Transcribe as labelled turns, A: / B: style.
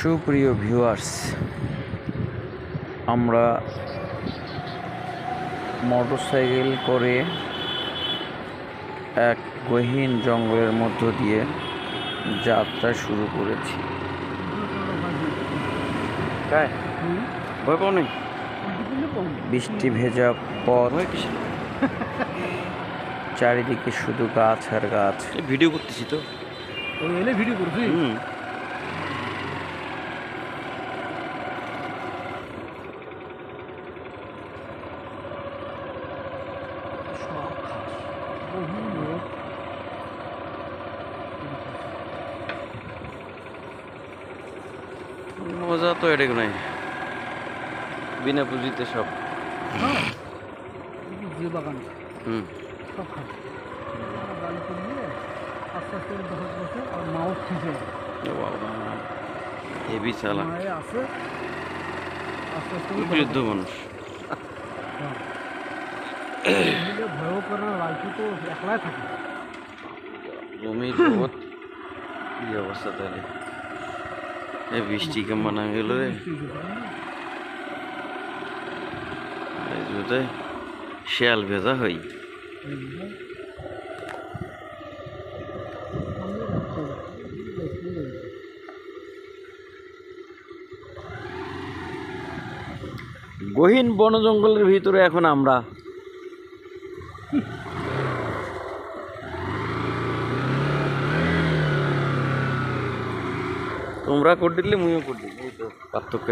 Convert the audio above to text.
A: সুপ্রিয় ভিউয়ার্স, আমরা মোটরসাইকেল করে এক গহীন জঙ্গলের মধ্য দিয়ে যাত্রা শুরু করেছি। বৃষ্টি ভেজা পথ, চারিদিকে শুধু গাছ আর গাছ।
B: ভিডিও করতেছি তো,
C: ভিডিও করছি।
B: মজা তো এটা নাই, বিনা পুঁজিতে সব।
C: বাগান সব খাবে, আস্তে আস্তে 10 বছর আর মাও খিচে
B: হেভি চালা
C: আছে, আস্তে আস্তে
B: বৃদ্ধ মানুষ।
C: ভয়ও করে না, লালচু তো একলাই থাকে।
B: জমির বহুত কি অবস্থা তাহলে, এই বৃষ্টি কেমন না গেল রে, শেয়াল ভেজা হই। গহীন বন জঙ্গলের ভিতরে এখন আমরা। তোমরা করে দিলে মুইও করে দিই, এই তো পার্থক্য।